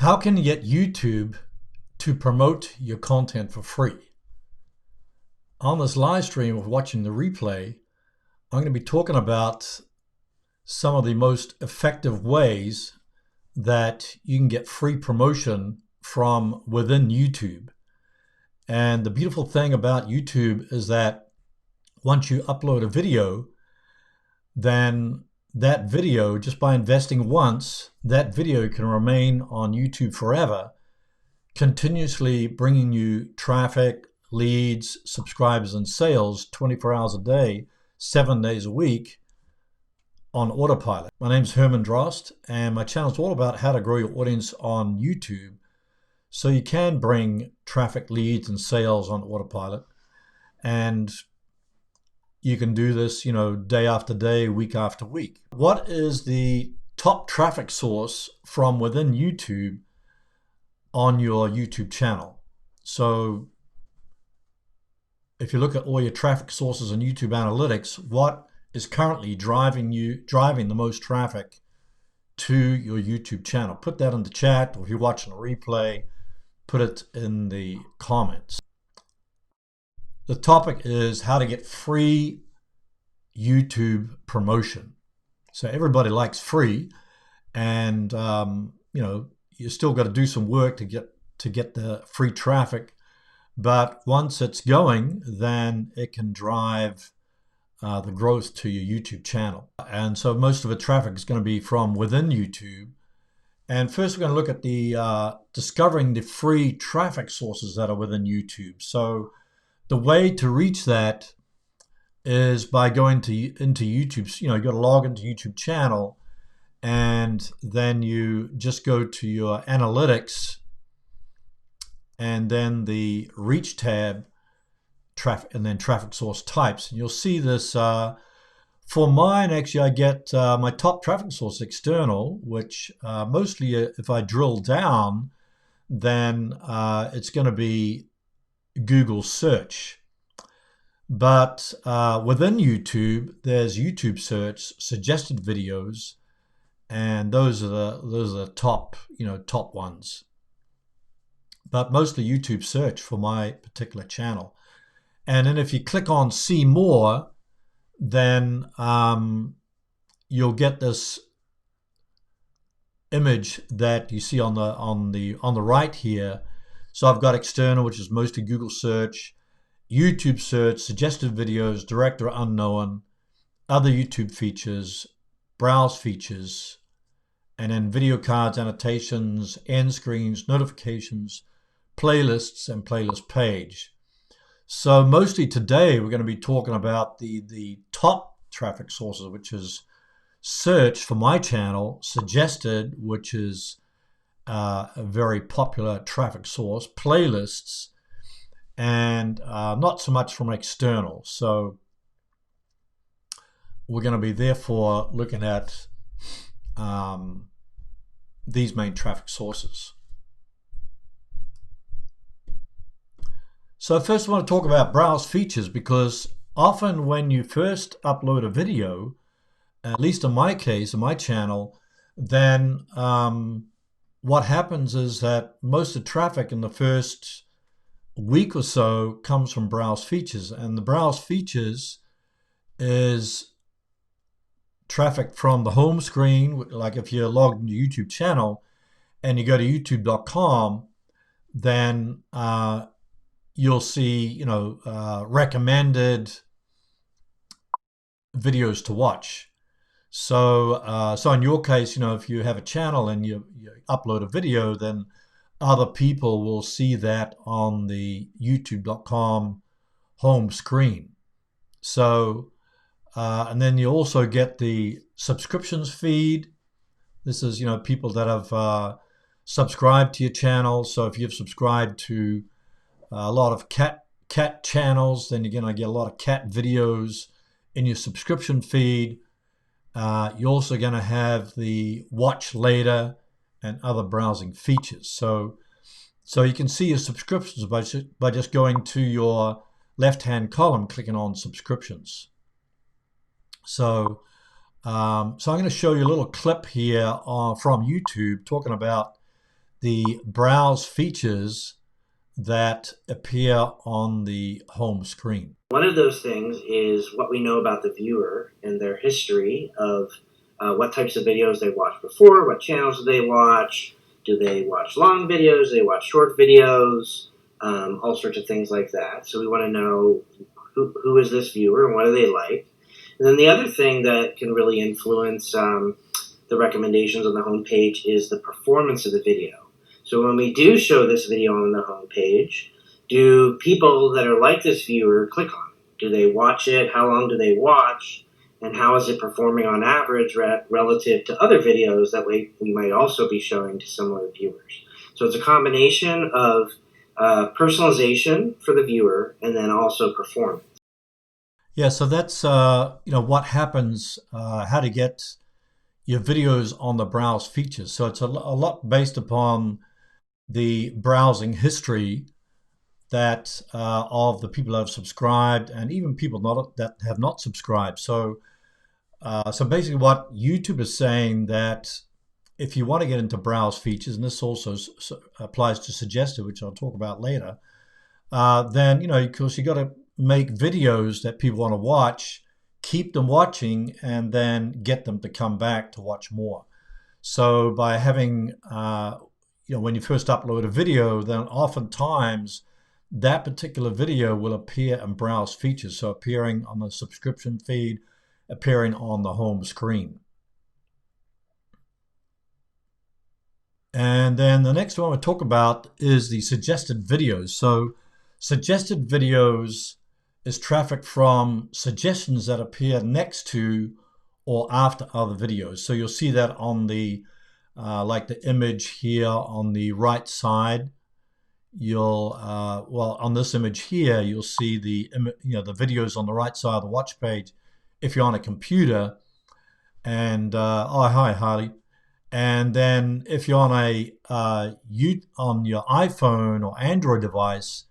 How can you get YouTube to promote your content for free? On this live stream of watching the replay, I'm going to be talking about some of the most effective ways that you can get free promotion from within YouTube. And the beautiful thing about YouTube is that once you upload a video, then that video, just by investing once, that video can remain on YouTube forever, continuously bringing you traffic, leads, subscribers, and sales 24 hours a day, 7 days a week on autopilot. My name's Herman Drost, and my channel is all about how to grow your audience on YouTube so you can bring traffic, leads, and sales on autopilot. And you can do this, day after day, week after week. What is the top traffic source from within YouTube on your YouTube channel? So if you look at all your traffic sources in YouTube Analytics, what is currently driving the most traffic to your YouTube channel? Put that in the chat, or if you're watching a replay, put it in the comments. The topic is how to get free YouTube promotion. So everybody likes free, and you still got to do some work to get the free traffic. But once it's going, then it can drive the growth to your YouTube channel. And so most of the traffic is going to be from within YouTube. And first we're going to look at the discovering the free traffic sources that are within YouTube. So the way to reach that is by going into YouTube. You got to log into YouTube channel, and then you just go to your analytics, and then the reach tab, traffic, and then traffic source types. And you'll see this. For mine, actually, I get my top traffic source external, which mostly, if I drill down, then it's going to be Google search. But within YouTube, there's YouTube search, suggested videos, and those are the top ones. But mostly YouTube search for my particular channel. And then if you click on see more, then you'll get this image that you see on the right here. So I've got external, which is mostly Google search, YouTube search, suggested videos, direct or unknown, other YouTube features, browse features, and then video cards, annotations, end screens, notifications, playlists, and playlist page. So mostly today we're going to be talking about the top traffic sources, which is search for my channel, suggested, which is a very popular traffic source, playlists, and not so much from external. So we're going to be therefore looking at these main traffic sources. So first I want to talk about browse features, because often when you first upload a video, at least in my case, in my channel, then what happens is that most of the traffic in the first week or so comes from browse features. And the browse features is traffic from the home screen. Like if you're logged into YouTube channel and you go to youtube.com, then you'll see recommended videos to watch. So in your case, if you have a channel and you upload a video, then other people will see that on the youtube.com home screen. So and then you also get the subscriptions feed. This is people that have subscribed to your channel. So if you've subscribed to a lot of cat channels, then you're going to get a lot of cat videos in your subscription feed. You're also going to have the watch later and other browsing features. So you can see your subscriptions by just going to your left-hand column, clicking on subscriptions. So I'm going to show you a little clip here from YouTube talking about the browse features that appear on the home screen. One of those things is what we know about the viewer and their history of what types of videos they watched before, what channels do they watch, do they watch long videos, do they watch short videos, all sorts of things like that. So we want to know who is this viewer and what do they like. And then the other thing that can really influence the recommendations on the homepage is the performance of the video. So when we do show this video on the homepage, do people that are like this viewer click on it? Do they watch it? How long do they watch? And how is it performing on average relative to other videos that we might also be showing to similar viewers? So it's a combination of personalization for the viewer and then also performance. Yeah, so that's what happens, how to get your videos on the browse features. So it's a lot based upon the browsing history that of the people that have subscribed and even people that have not subscribed. So basically what YouTube is saying that if you want to get into browse features, and this also applies to suggested, which I'll talk about later, then, of course, you got to make videos that people want to watch, keep them watching, and then get them to come back to watch more. So by having, when you first upload a video, then oftentimes that particular video will appear in browse features, so appearing on the subscription feed, appearing on the home screen. And then the next one we'll talk about is the suggested videos. So suggested videos is traffic from suggestions that appear next to or after other videos. So you'll see that on the like the image here on the right side. You'll on this image here, you'll see the the videos on the right side of the watch page if you're on a computer. And oh, hi Harley. And then if you're on on your iPhone or Android device,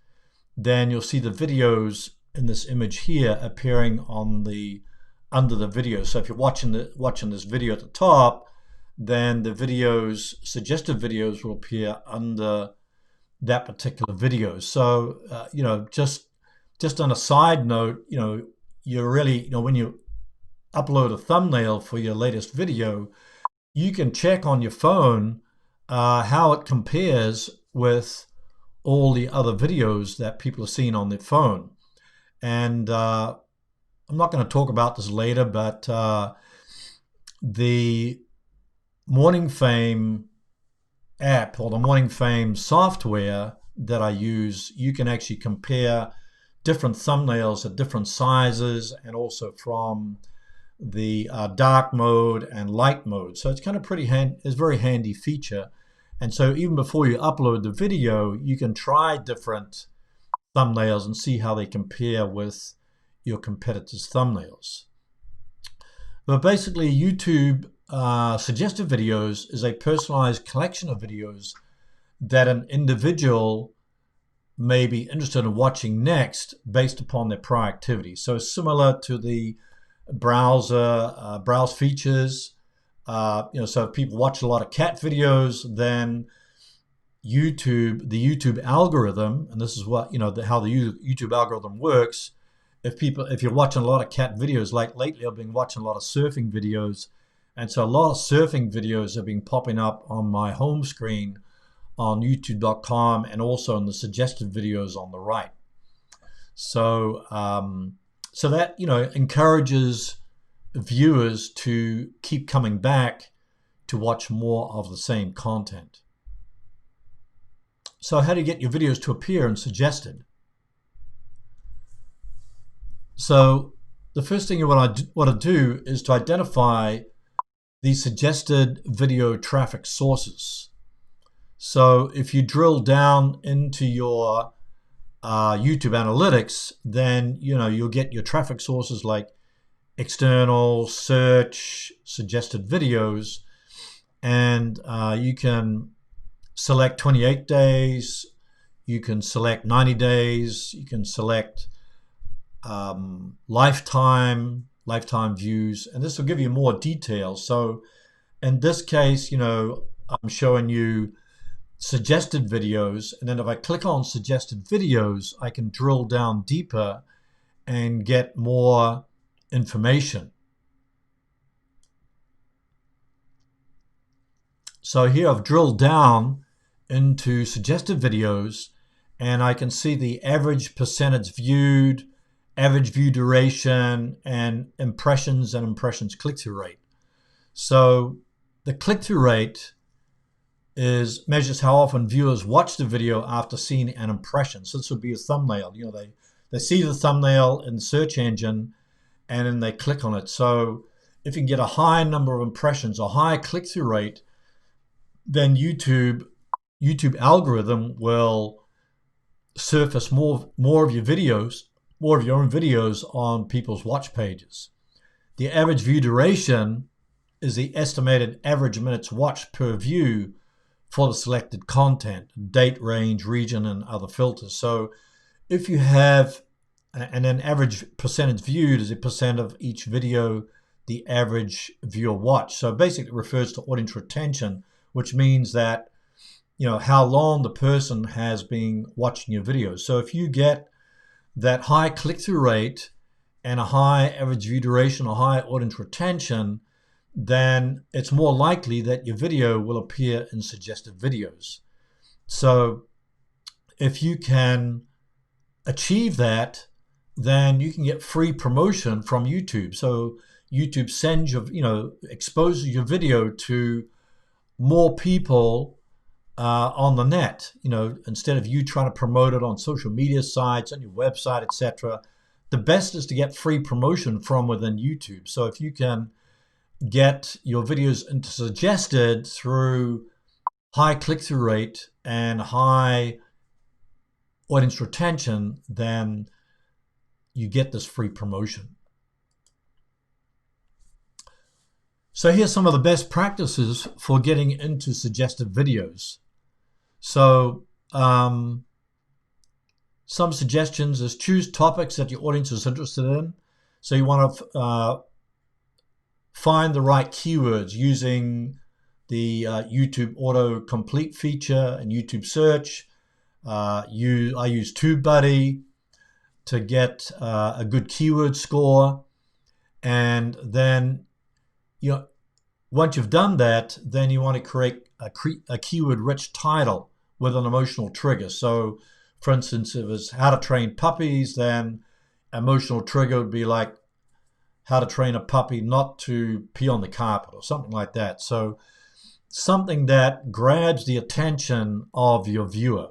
then you'll see the videos in this image here appearing on the under the video. So if you're watching this video at the top, then the suggested videos will appear under that particular video. So just on a side note, you're really, when you upload a thumbnail for your latest video, you can check on your phone how it compares with all the other videos that people are seeing on their phone. And I'm not going to talk about this later, but the Morning Fame app or the Morning Fame software that I use, you can actually compare different thumbnails at different sizes and also from the dark mode and light mode. So it's kind of it's a very handy feature. And so even before you upload the video, you can try different thumbnails and see how they compare with your competitors' thumbnails. But basically, YouTube suggested videos is a personalized collection of videos that an individual may be interested in watching next based upon their prior activity. So similar to the browse features, so if people watch a lot of cat videos, then the YouTube algorithm, and this is what how the YouTube algorithm works. If you're watching a lot of cat videos, like lately I've been watching a lot of surfing videos, and so a lot of surfing videos have been popping up on my home screen on youtube.com and also in the suggested videos on the right. So so that encourages viewers to keep coming back to watch more of the same content. So how do you get your videos to appear in suggested? So the first thing you want to do is to identify the suggested video traffic sources. So if you drill down into your YouTube analytics, then you'll get your traffic sources like external, search, suggested videos, and you can select 28 days, you can select 90 days, you can select lifetime views, and this will give you more details. So in this case, I'm showing you suggested videos, and then if I click on suggested videos, I can drill down deeper and get more information. So here I've drilled down into suggested videos, and I can see the average percentage viewed, average view duration, and impressions click-through rate. So the click-through rate measures how often viewers watch the video after seeing an impression. So this would be a thumbnail. They see the thumbnail in the search engine, and then they click on it. So if you can get a high number of impressions, a high click-through rate, then YouTube algorithm will surface more of your videos, more of your own videos on people's watch pages. The average view duration is the estimated average minutes watched per view for the selected content, date, range, region, and other filters. So if you have, and then average percentage viewed is a percent of each video the average viewer watched. So basically it refers to audience retention, which means that, how long the person has been watching your videos. So if you get that high click-through rate and a high average view duration or high audience retention, then it's more likely that your video will appear in suggested videos. So if you can achieve that, then you can get free promotion from YouTube. So YouTube sends exposes your video to more people on the net. Instead of you trying to promote it on social media sites, on your website, etc., the best is to get free promotion from within YouTube. So if you can get your videos into suggested through high click-through rate and high audience retention, then you get this free promotion. So here's some of the best practices for getting into suggested videos. So some suggestions is choose topics that your audience is interested in. So you want to find the right keywords using the YouTube Autocomplete feature and YouTube search. I use TubeBuddy to get a good keyword score. And then, once you've done that, then you want to create a keyword-rich title with an emotional trigger. So, for instance, if it's how to train puppies, then emotional trigger would be like how to train a puppy not to pee on the carpet or something like that. So something that grabs the attention of your viewer.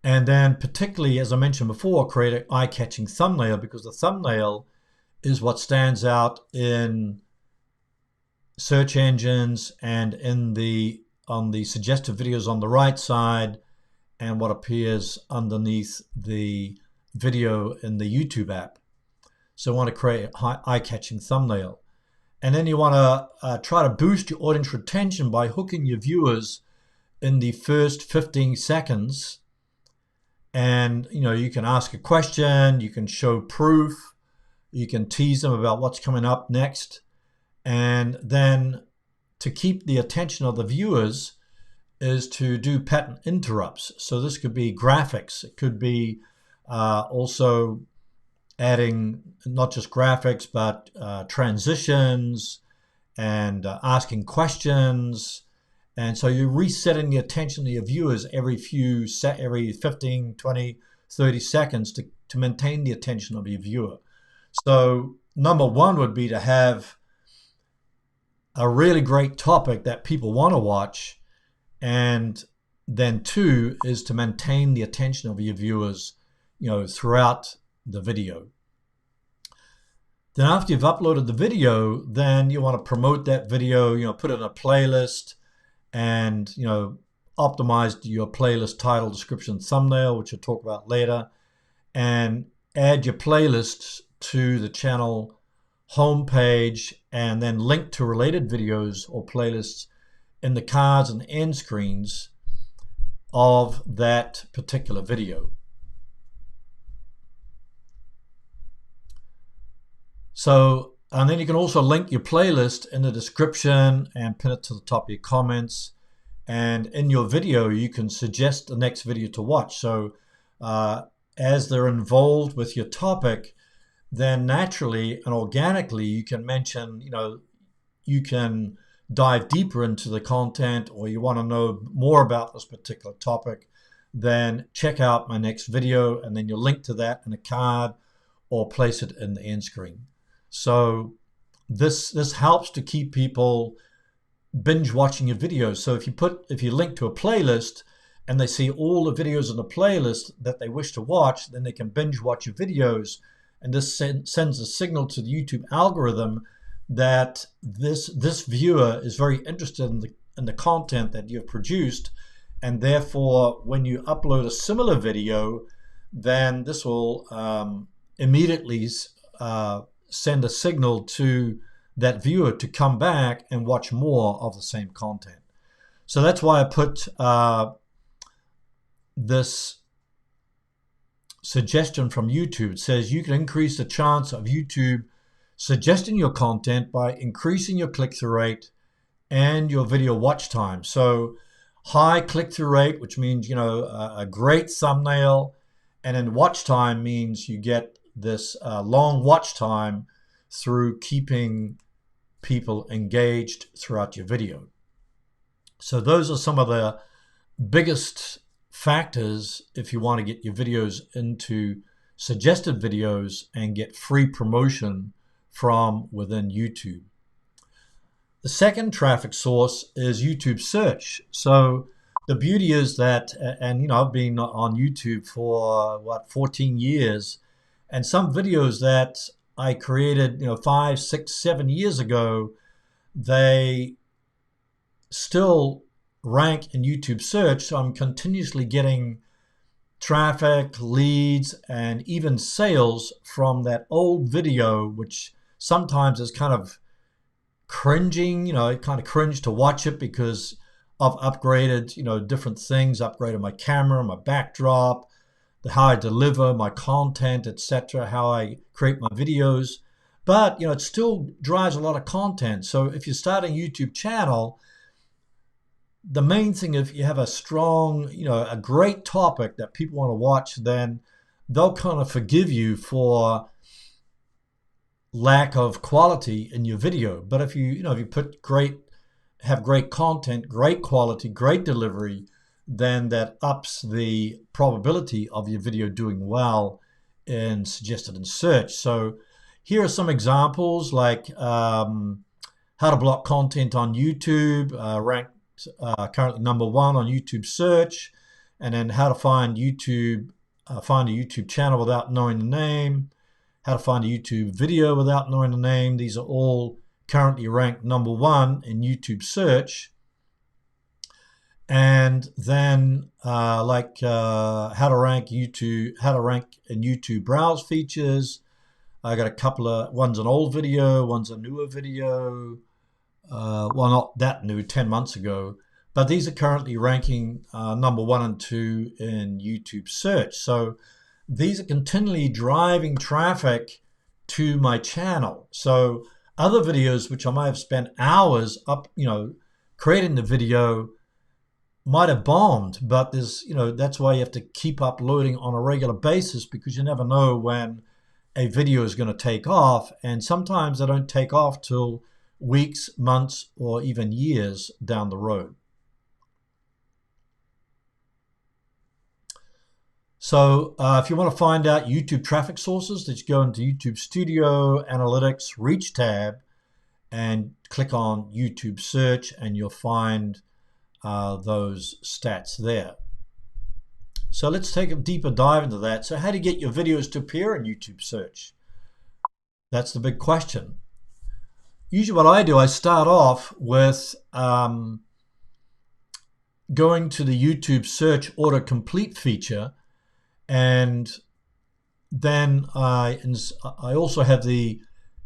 And then particularly, as I mentioned before, create an eye-catching thumbnail, because the thumbnail is what stands out in search engines and on the suggested videos on the right side, and what appears underneath the video in the YouTube app. So you want to create an eye-catching thumbnail. And then you want to try to boost your audience retention by hooking your viewers in the first 15 seconds. And you can ask a question, you can show proof, you can tease them about what's coming up next. And then to keep the attention of the viewers is to do pattern interrupts. So this could be graphics. It could be also adding not just graphics, but transitions and asking questions. And so you're resetting the attention of your viewers every 15, 20, 30 seconds to maintain the attention of your viewer. So number one would be to have a really great topic that people want to watch. And then two is to maintain the attention of your viewers, throughout the video. Then after you've uploaded the video, then you want to promote that video, put it in a playlist, and optimize your playlist title, description, thumbnail, which we'll talk about later, and add your playlists to the channel homepage, and then link to related videos or playlists in the cards and end screens of that particular video. So, and then you can also link your playlist in the description and pin it to the top of your comments. And in your video, you can suggest the next video to watch. So as they're involved with your topic, then naturally and organically you can mention, you can dive deeper into the content, or you want to know more about this particular topic, then check out my next video, and then you'll link to that in a card or place it in the end screen. So this helps to keep people binge watching your videos. So if you link to a playlist and they see all the videos in the playlist that they wish to watch, then they can binge watch your videos. And this sends a signal to the YouTube algorithm that this viewer is very interested in the content that you've produced, and therefore when you upload a similar video, then this will immediately send a signal to that viewer to come back and watch more of the same content. So that's why I put this suggestion from YouTube. It says you can increase the chance of YouTube suggesting your content by increasing your click-through rate and your video watch time. So high click-through rate, which means a great thumbnail, and then watch time means you get this long watch time through keeping people engaged throughout your video. So those are some of the biggest factors if you want to get your videos into suggested videos and get free promotion from within YouTube. The second traffic source is YouTube search. So the beauty is that, and I've been on YouTube for 14 years, and some videos that I created 5, 6, 7 years ago, they still rank in YouTube search. So I'm continuously getting traffic, leads, and even sales from that old video, which sometimes is kind of cringing, kind of cringe to watch it because I've upgraded, different things, upgraded my camera, my backdrop, how I deliver my content, etc., how I create my videos. But, it still drives a lot of content. So if you're starting a YouTube channel, the main thing, if you have a strong, a great topic that people want to watch, then they'll kind of forgive you for lack of quality in your video. But if you have great content, great quality, great delivery, then that ups the probability of your video doing well in suggested in search. So here are some examples, like how to block content on YouTube, ranked currently #1 on YouTube search, and then how to find a YouTube channel without knowing the name, how to find a YouTube video without knowing the name. These are all currently ranked #1 in YouTube search. And then how to rank in YouTube browse features. I got a couple of, one's an old video, one's a newer video. Well, not that new, 10 months ago, but these are currently ranking #1 and 2 in YouTube search. So these are continually driving traffic to my channel. So other videos, which I might have spent hours creating the video, might have bombed, but that's why you have to keep uploading on a regular basis, because you never know when a video is going to take off. And sometimes they don't take off till weeks, months, or even years down the road. So if you want to find out YouTube traffic sources, just go into YouTube Studio, Analytics, Reach tab, and click on YouTube Search, and you'll find those stats there. So let's take a deeper dive into that. So how do you get your videos to appear in YouTube search? That's the big question. Usually what I do, I start off with going to the YouTube search autocomplete feature, and then I also have the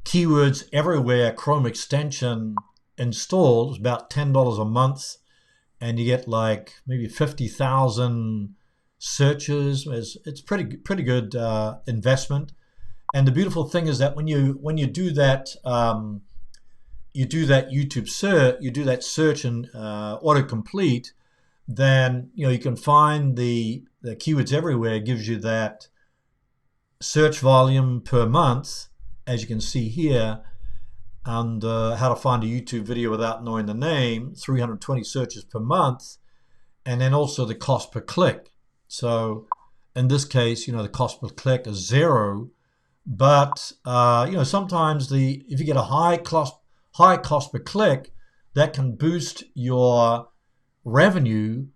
Keywords Everywhere Chrome extension installed. It's about $10 a month, and you get like maybe 50,000 searches. It's pretty good investment. And the beautiful thing is that when you do that you do that YouTube search, you do that search in autocomplete, then you can find the keywords everywhere. It gives you that search volume per month, as you can see here, and how to find a YouTube video without knowing the name, 320 searches per month, and then also the cost per click. So in this case, the cost per click is 0, but sometimes if you get a high cost per click, that can boost your revenue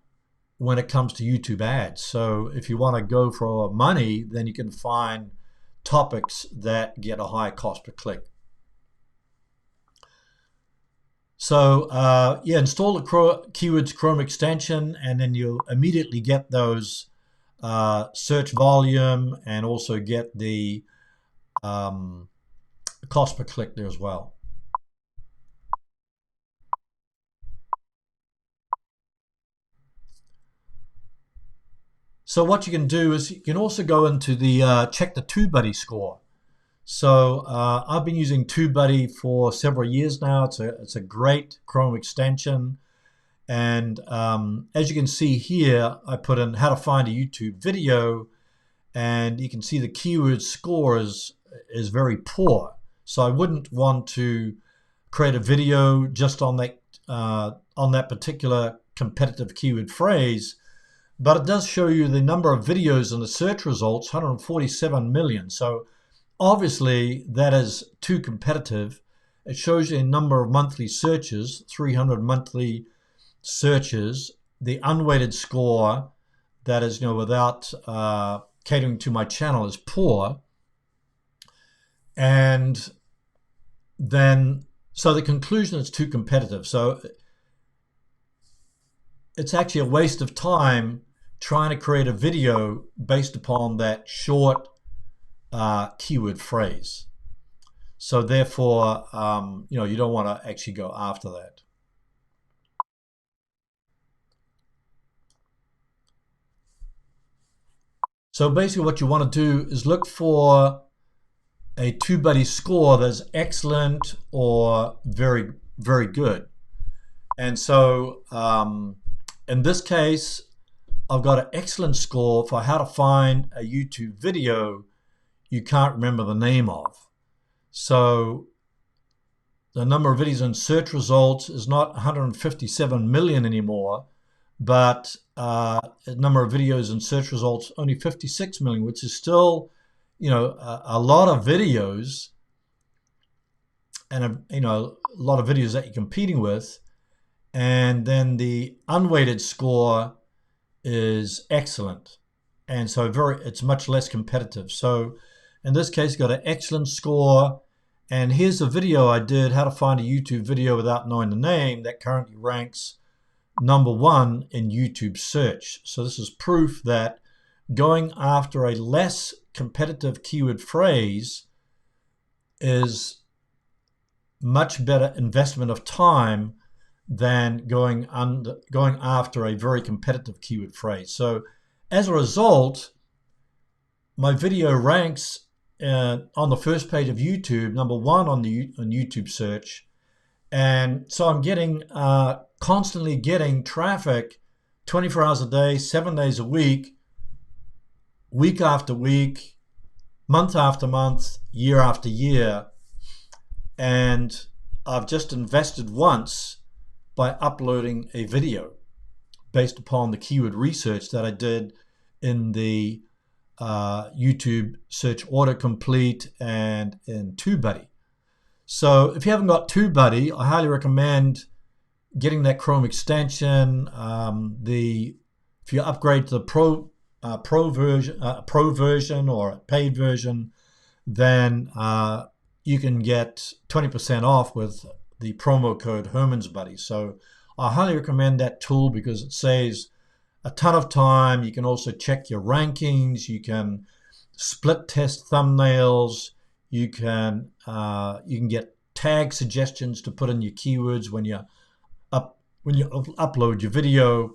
when it comes to YouTube ads. So if you want to go for money, then you can find topics that get a high cost per click. So install the Keywords Chrome extension, and then you'll immediately get those search volume and also get the cost per click there as well. So what you can do is you can also go into the check the TubeBuddy score. So I've been using TubeBuddy for several years now. It's a great Chrome extension. And as you can see here, I put in how to find a YouTube video, and you can see the keyword score is very poor. So I wouldn't want to create a video just on that particular competitive keyword phrase. But it does show you the number of videos in the search results, 147 million. So obviously that is too competitive. It shows you a number of monthly searches, 300 monthly searches. The unweighted score, that is, without catering to my channel, is poor. And then, so the conclusion is too competitive. So it's actually a waste of time trying to create a video based upon that short keyword phrase. So therefore, you don't want to actually go after that. So basically what you want to do is look for a TubeBuddy score that's excellent or very, very good. And so in this case, I've got an excellent score for how to find a YouTube video you can't remember the name of. So the number of videos in search results is not 157 million anymore, but the number of videos in search results only 56 million, which is still, a lot of videos, and a lot of videos that you're competing with. And then the unweighted score is excellent, and so it's much less competitive. So in this case, got an excellent score. And here's a video I did, how to find a YouTube video without knowing the name, that currently ranks #1 in YouTube search. So this is proof that going after a less competitive keyword phrase is much better investment of time than going after a very competitive keyword phrase. So as a result, my video ranks on the first page of YouTube, #1 on YouTube search. And so I'm getting constantly getting traffic 24 hours a day, 7 days a week, week after week, month after month, year after year. And I've just invested once by uploading a video based upon the keyword research that I did in the YouTube search autocomplete and in TubeBuddy. So if you haven't got TubeBuddy, I highly recommend getting that Chrome extension. If you upgrade to the pro version or a paid version, then you can get 20% off with the promo code Herman's Buddy. So I highly recommend that tool because it saves a ton of time. You can also check your rankings. You can split test thumbnails. You can get tag suggestions to put in your keywords when you upload your video,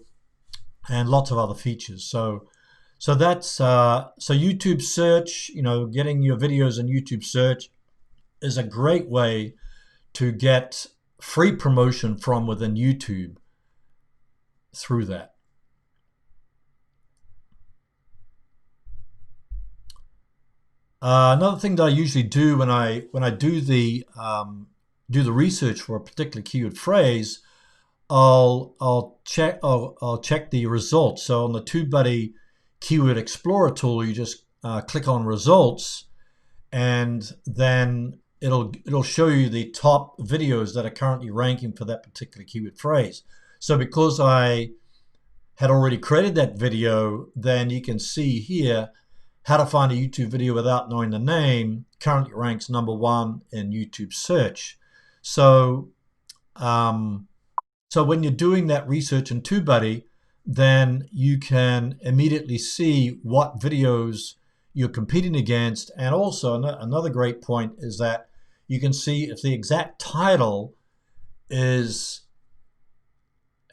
and lots of other features. So that's YouTube search. Getting your videos in YouTube search is a great way to get free promotion from within YouTube through that. Another thing that I usually do when I do the research for a particular keyword phrase, I'll check the results. So on the TubeBuddy Keyword Explorer tool, you just click on results, and then it'll show you the top videos that are currently ranking for that particular keyword phrase. So because I had already created that video, then you can see here how to find a YouTube video without knowing the name currently ranks #1 in YouTube search. So so when you're doing that research in TubeBuddy, then you can immediately see what videos you're competing against. And also another great point is that you can see if the exact title is,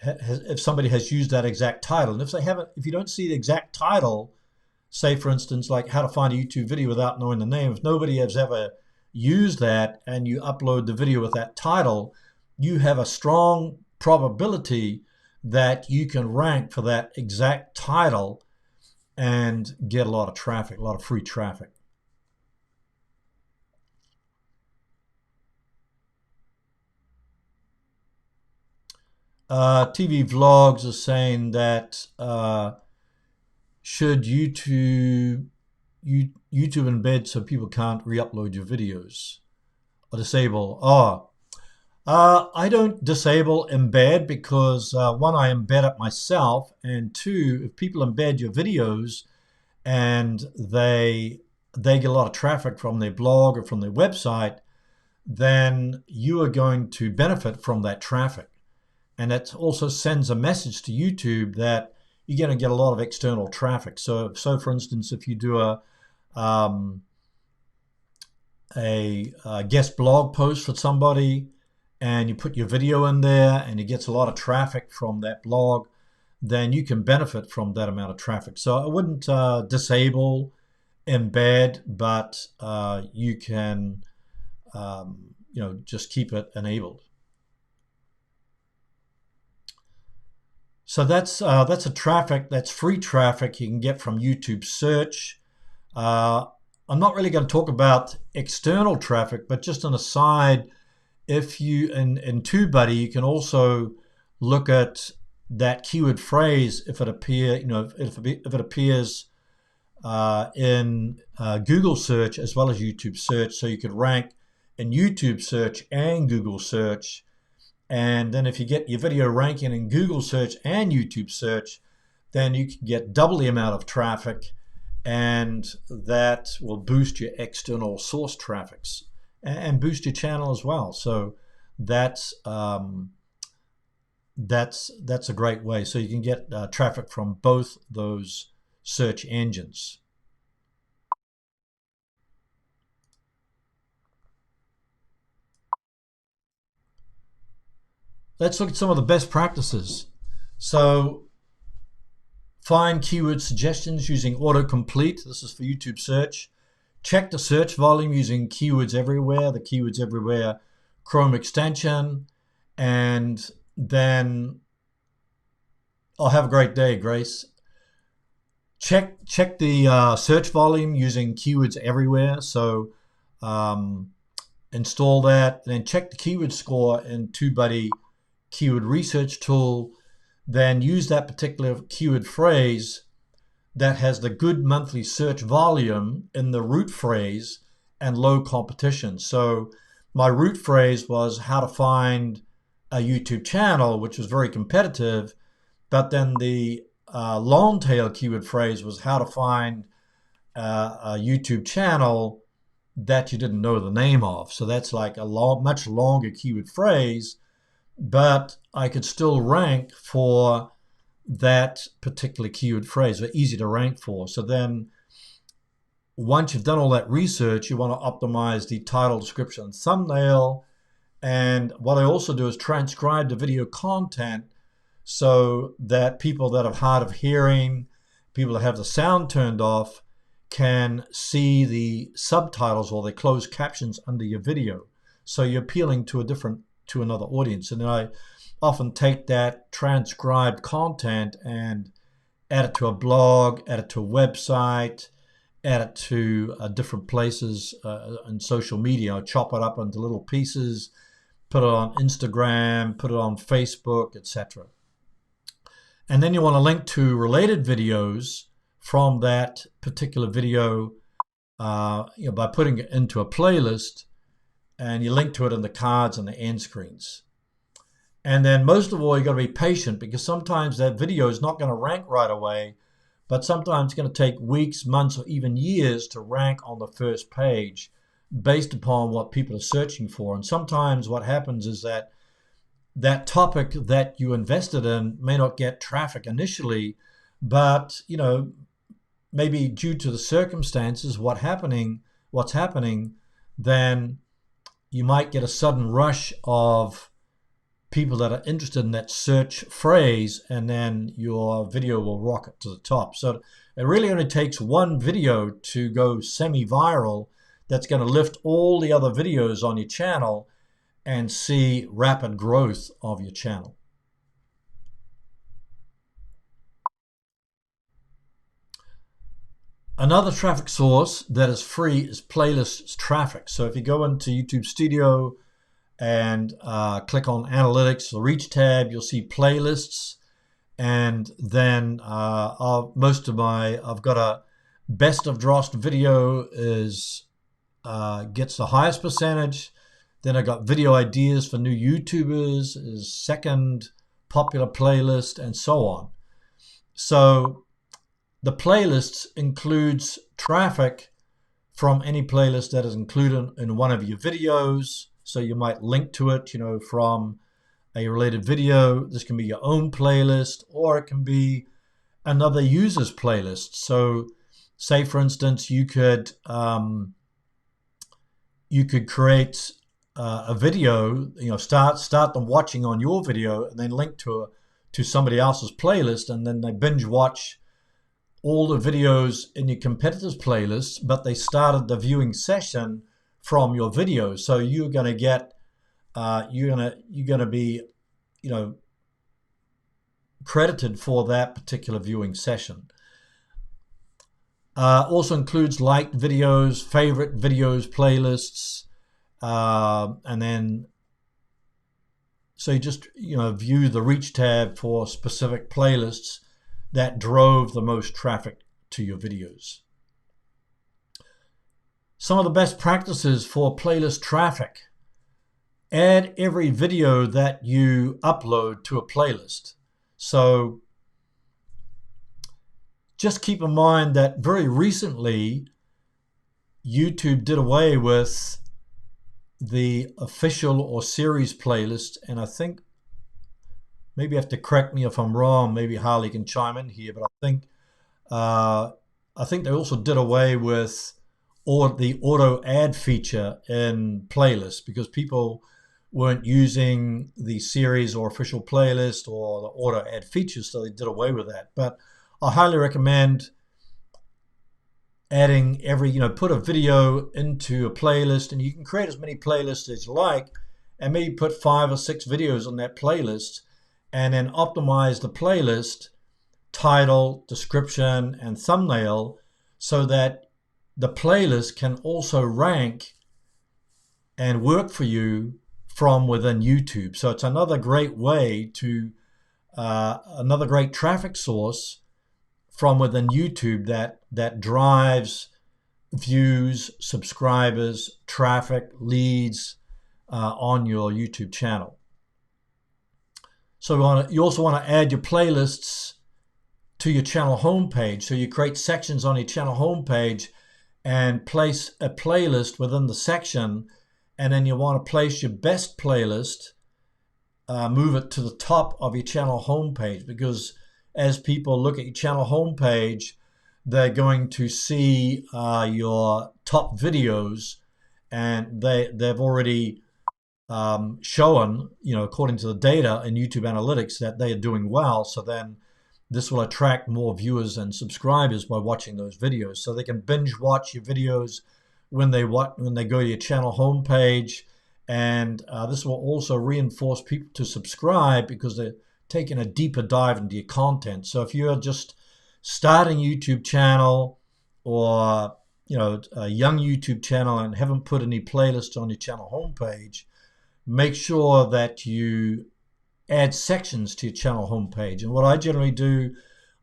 if somebody has used that exact title. And if they haven't, if you don't see the exact title, say for instance, like how to find a YouTube video without knowing the name, if nobody has ever used that and you upload the video with that title, you have a strong probability that you can rank for that exact title and get a lot of traffic, a lot of free traffic. TV Vlogs are saying that should YouTube embed so people can't re-upload your videos or disable? I don't disable embed because one, I embed it myself, and two, if people embed your videos and they get a lot of traffic from their blog or from their website, then you are going to benefit from that traffic. And it also sends a message to YouTube that you're going to get a lot of external traffic. So for instance, if you do a guest blog post for somebody and you put your video in there and it gets a lot of traffic from that blog, then you can benefit from that amount of traffic. So I wouldn't disable embed, but you can just keep it enabled. So that's a traffic, that's free traffic you can get from YouTube search. I'm not really going to talk about external traffic, but just an aside, if you in TubeBuddy, you can also look at that keyword phrase if it appears in Google search as well as YouTube search. So you could rank in YouTube search and Google search. And then if you get your video ranking in Google search and YouTube search, then you can get double the amount of traffic, and that will boost your external source traffics and boost your channel as well. So that's a great way. So you can get traffic from both those search engines. Let's look at some of the best practices. So find keyword suggestions using Autocomplete. This is for YouTube search. Check the search volume using Keywords Everywhere, the Keywords Everywhere Chrome extension. And then, oh, have a great day, Grace. Check the search volume using Keywords Everywhere. So install that, and then check the keyword score in TubeBuddy keyword research tool. Then use that particular keyword phrase that has the good monthly search volume in the root phrase and low competition. So my root phrase was how to find a YouTube channel, which was very competitive, but then the long tail keyword phrase was how to find a YouTube channel that you didn't know the name of. So that's like a much longer keyword phrase, but I could still rank for that particular keyword phrase. They're easy to rank for. So then once you've done all that research, you want to optimize the title, description, and thumbnail. And what I also do is transcribe the video content so that people that have hard of hearing, people that have the sound turned off, can see the subtitles or the closed captions under your video. So you're appealing to another audience. And then I often take that transcribed content and add it to a blog, add it to a website, add it to different places in social media. I chop it up into little pieces, put it on Instagram, put it on Facebook, etc. And then you want to link to related videos from that particular video by putting it into a playlist, and you link to it in the cards and the end screens. And then most of all, you've got to be patient, because sometimes that video is not going to rank right away, but sometimes it's going to take weeks, months, or even years to rank on the first page based upon what people are searching for. And sometimes what happens is that that topic that you invested in may not get traffic initially, but maybe due to the circumstances, what's happening, then you might get a sudden rush of people that are interested in that search phrase, and then your video will rocket to the top. So it really only takes one video to go semi-viral that's going to lift all the other videos on your channel and see rapid growth of your channel. Another traffic source that is free is playlist traffic. So if you go into YouTube Studio and click on Analytics, the Reach tab, you'll see playlists. And then I've got a Best of Drost video gets the highest percentage. Then I got Video Ideas for New YouTubers is second popular playlist, and so on. So the playlists includes traffic from any playlist that is included in one of your videos. So you might link to it, from a related video. This can be your own playlist, or it can be another user's playlist. So say, for instance, you could create a video, start them watching on your video, and then link to somebody else's playlist, and then they binge watch all the videos in your competitors' playlists, but they started the viewing session from your video. So you're going to get you're going to be credited for that particular viewing session. Also includes liked videos, favorite videos, playlists, and then so you just view the Reach tab for specific playlists that drove the most traffic to your videos. Some of the best practices for playlist traffic: add every video that you upload to a playlist. So just keep in mind that very recently YouTube did away with the official or series playlist, and I think, maybe you have to correct me if I'm wrong, maybe Harley can chime in here, but I think they also did away with the auto ad feature in playlists, because people weren't using the series or official playlist or the auto ad features, so they did away with that. But I highly recommend adding put a video into a playlist, and you can create as many playlists as you like, and maybe put 5 or 6 videos on that playlist, and then optimize the playlist title, description, and thumbnail so that the playlist can also rank and work for you from within YouTube. So it's another great way to, another great traffic source from within YouTube that drives views, subscribers, traffic, leads on your YouTube channel. So you also want to add your playlists to your channel homepage. So you create sections on your channel homepage and place a playlist within the section, and then you want to place your best playlist, move it to the top of your channel homepage, because as people look at your channel homepage, they're going to see your top videos, and they've already shown, according to the data in YouTube Analytics, that they are doing well. So then this will attract more viewers and subscribers by watching those videos. So they can binge watch your videos when they go to your channel homepage, And this will also reinforce people to subscribe because they're taking a deeper dive into your content. So if you're just starting a YouTube channel, or a young YouTube channel, and haven't put any playlists on your channel homepage, make sure that you add sections to your channel homepage. And what I generally do,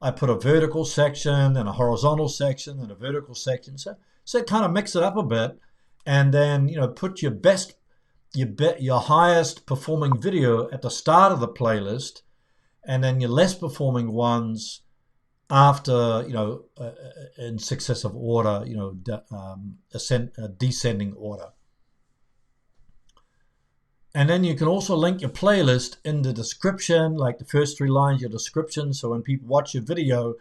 I put a vertical section and a horizontal section and a vertical section. So kind of mix it up a bit, and then put your your highest performing video at the start of the playlist, and then your less performing ones after, in successive order, descending order. And then you can also link your playlist in the description, like the first 3 lines, your description. So when people watch your video,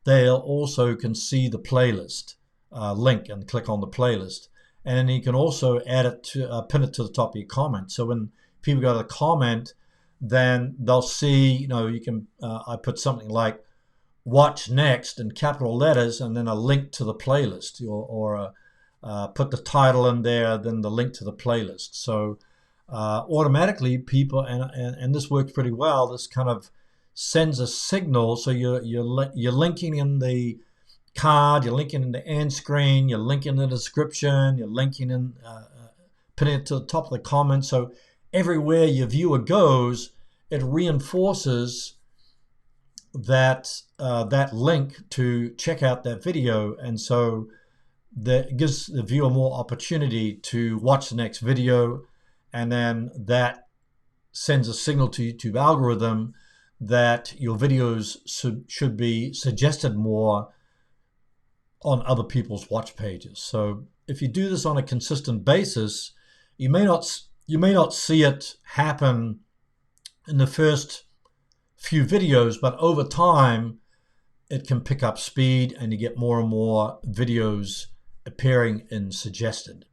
they'll also can see the playlist link and click on the playlist. And then you can also add it to pin it to the top of your comment. So when people go to comment, then they'll see, you can, I put something like watch next in capital letters, and then a link to the playlist, or put the title in there, then the link to the playlist. So automatically people, and this works pretty well, this kind of sends a signal. So you're linking in the card, you're linking in the end screen, you're linking in the description, you're linking in, pinning it to the top of the comment. So everywhere your viewer goes, it reinforces that that link to check out that video, and so that gives the viewer more opportunity to watch the next video, and then that sends a signal to YouTube algorithm that your videos should be suggested more on other people's watch pages. So if you do this on a consistent basis, you may not see it happen in the first few videos, but over time it can pick up speed, and you get more and more videos appearing in suggested.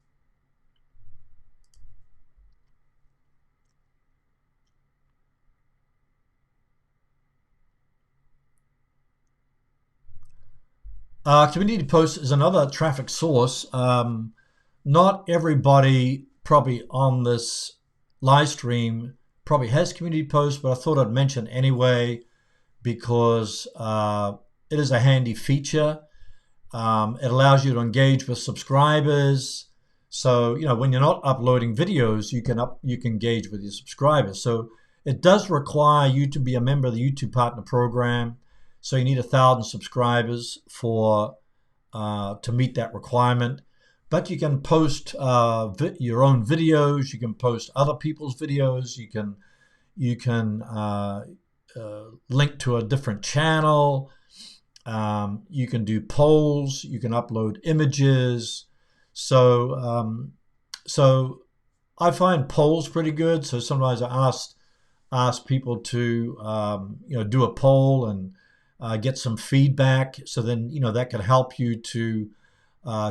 Community posts is another traffic source. Not everybody probably on this live stream probably has community posts, but I thought I'd mention anyway because it is a handy feature. It allows you to engage with subscribers. So when you're not uploading videos, you can engage with your subscribers. So it does require you to be a member of the YouTube Partner Program. So you need 1,000 subscribers to meet that requirement. But you can post your own videos. You can post other people's videos. You can link to a different channel. You can do polls. You can upload images. So I find polls pretty good. So sometimes I ask people to do a poll and get some feedback. So then that can help you to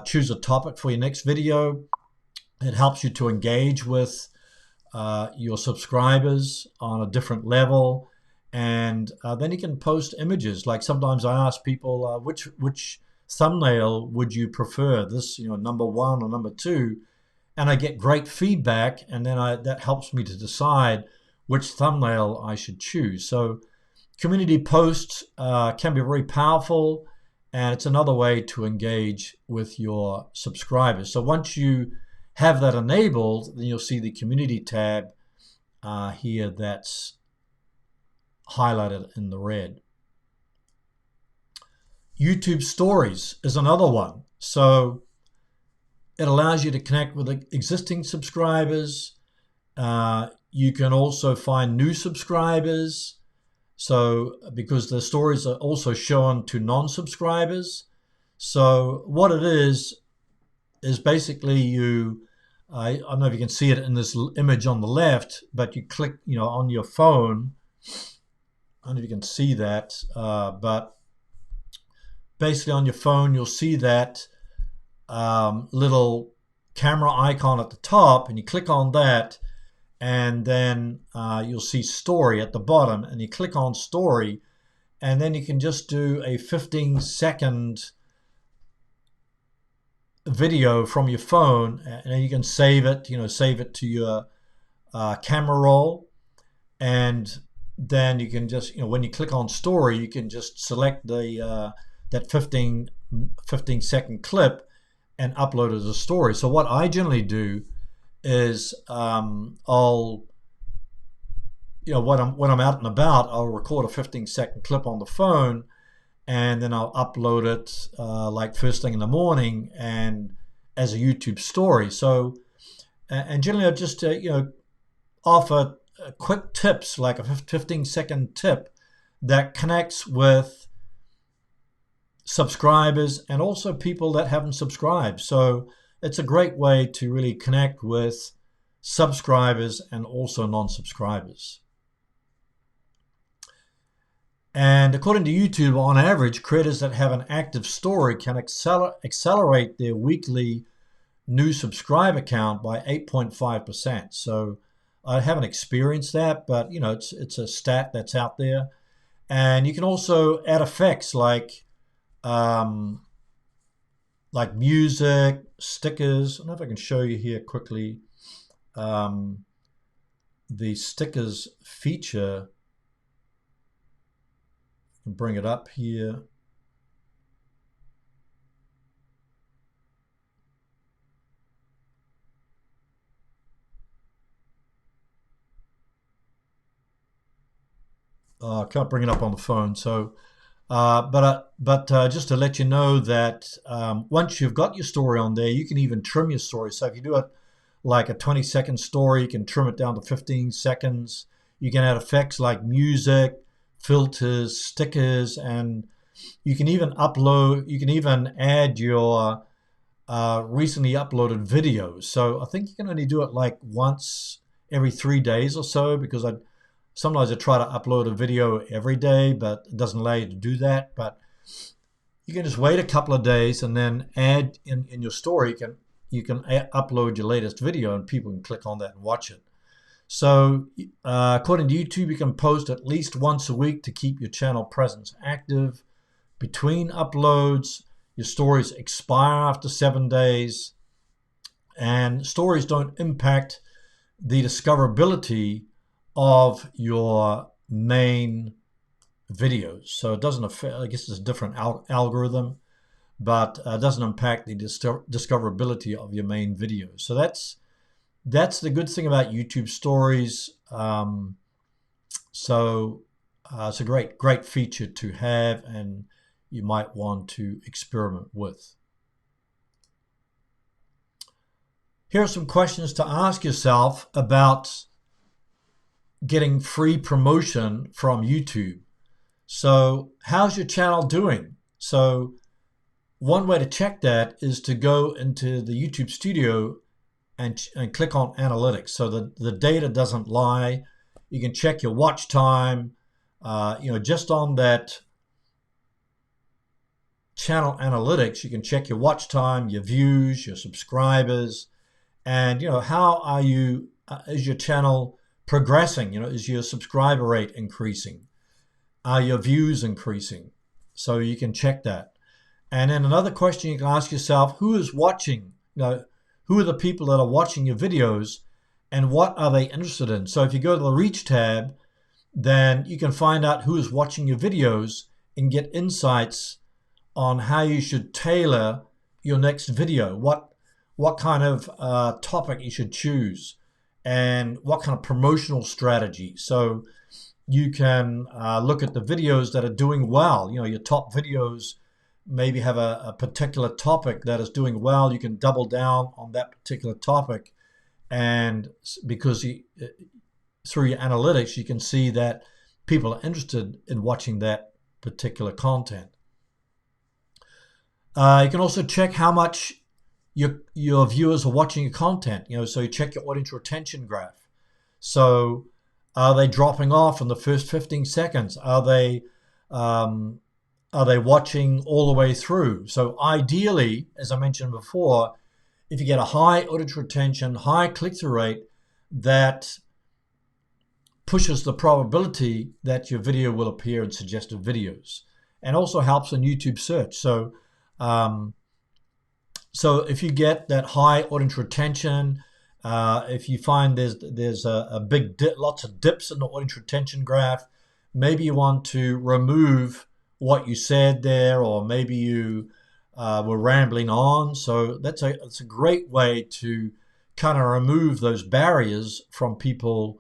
choose a topic for your next video. It helps you to engage with your subscribers on a different level, and then you can post images. Like sometimes I ask people, which thumbnail would you prefer, this number 1 or number 2, and I get great feedback, and then that helps me to decide which thumbnail I should choose. So community posts can be very powerful, and it's another way to engage with your subscribers. So once you have that enabled, then you'll see the community tab here that's highlighted in the red. YouTube Stories is another one. So it allows you to connect with existing subscribers. You can also find new subscribers. So because the stories are also shown to non-subscribers. So what it is basically I don't know if you can see it in this image on the left, but you click, on your phone. I don't know if you can see that, but basically on your phone, you'll see that little camera icon at the top, and you click on that, and then you'll see story at the bottom, and you click on story, and then you can just do a 15-second video from your phone, and you can save it, save it to your camera roll, and then you can just, when you click on story, you can just select the that 15-second clip and upload it as a story. So what I generally do is I'll, when I'm out and about, I'll record a 15-second clip on the phone, and then I'll upload it like first thing in the morning and as a YouTube story. So, and generally I just offer quick tips, like a 15-second tip that connects with subscribers and also people that haven't subscribed. So it's a great way to really connect with subscribers and also non-subscribers. And according to YouTube, on average, creators that have an active story can accelerate their weekly new subscriber count by 8.5%. So I haven't experienced that, but it's a stat that's out there. And you can also add effects like music, stickers. I don't know if I can show you here quickly. The stickers feature. Bring it up here. I can't bring it up on the phone. So, but just to let you know that once you've got your story on there, you can even trim your story. So if you do it like a 20-second story, you can trim it down to 15 seconds. You can add effects like music, filters, stickers, and you can even add your recently uploaded videos. So I think you can only do it like once every 3 days or so, because sometimes I try to upload a video every day, but it doesn't allow you to do that. But you can just wait a couple of days and then add in your story. You can upload your latest video and people can click on that and watch it. So according to YouTube, you can post at least once a week to keep your channel presence active. Between uploads, your stories expire after 7 days, and stories don't impact the discoverability of your main videos. So it doesn't affect, I guess it's a different algorithm, but it doesn't impact the discoverability of your main videos. So that's the good thing about YouTube stories. So it's a great feature to have, and you might want to experiment with. Here are some questions to ask yourself about getting free promotion from YouTube. So how's your channel doing? So one way to check that is to go into the YouTube studio and click on analytics. So the data doesn't lie. You can check your watch time, just on that channel analytics. You can check your watch time, your views, your subscribers, and how are you, is your channel progressing? Is your subscriber rate increasing? Are your views increasing? So you can check that. And then another question you can ask yourself, who is watching? Who are the people that are watching your videos, and what are they interested in? So if you go to the Reach tab, then you can find out who is watching your videos and get insights on how you should tailor your next video, what kind of topic you should choose, and what kind of promotional strategy. So you can look at the videos that are doing well. Your top videos maybe have a particular topic that is doing well. You can double down on that particular topic, and because through your analytics, you can see that people are interested in watching that particular content. You can also check how much your viewers are watching your content. So you check your audience retention graph. So are they dropping off in the first 15 seconds? Are they watching all the way through? So ideally, as I mentioned before, if you get a high audience retention, high click-through rate, that pushes the probability that your video will appear in suggested videos, and also helps in YouTube search. So So if you get that high audience retention, if you find there's a big dip, lots of dips in the audience retention graph, maybe you want to remove what you said there, or maybe you were rambling on. So it's a great way to kind of remove those barriers from people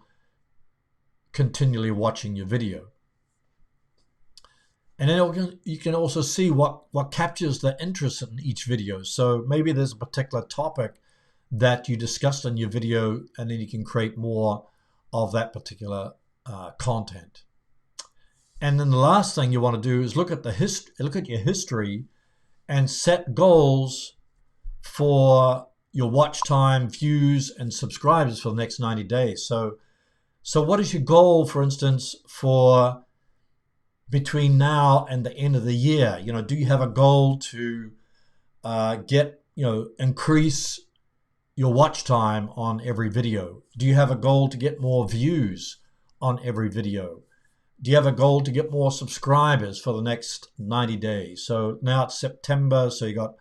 continually watching your video. And then you can also see what captures the interest in each video. So maybe there's a particular topic that you discussed in your video, and then you can create more of that particular content. And then the last thing you want to do is look at your history and set goals for your watch time, views, and subscribers for the next 90 days. So what is your goal, for instance, for between now and the end of the year? Do you have a goal to increase your watch time on every video? Do you have a goal to get more views on every video? Do you have a goal to get more subscribers for the next 90 days? So now it's September, so you got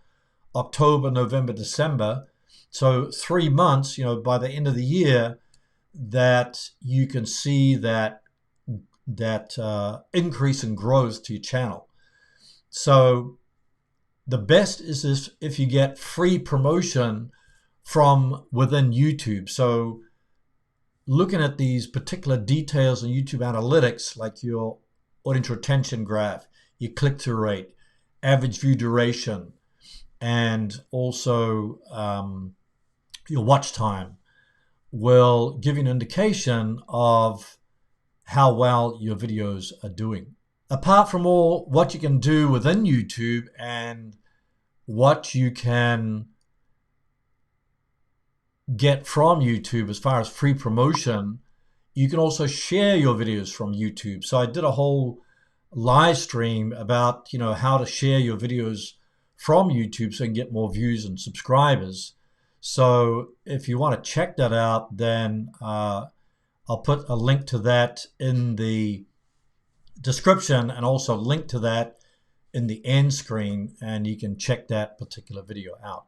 October, November, December. So 3 months, by the end of the year, that you can see that increase in growth to your channel. So the best is if you get free promotion from within YouTube. So looking at these particular details in YouTube analytics, like your audience retention graph, your click-through rate, average view duration, and also your watch time, will give you an indication of how well your videos are doing. Apart from all what you can do within YouTube and what you can get from YouTube as far as free promotion, you can also share your videos from YouTube. So I did a whole live stream about how to share your videos from YouTube so you can get more views and subscribers. So if you want to check that out, then I'll put a link to that in the description, and also link to that in the end screen, and you can check that particular video out.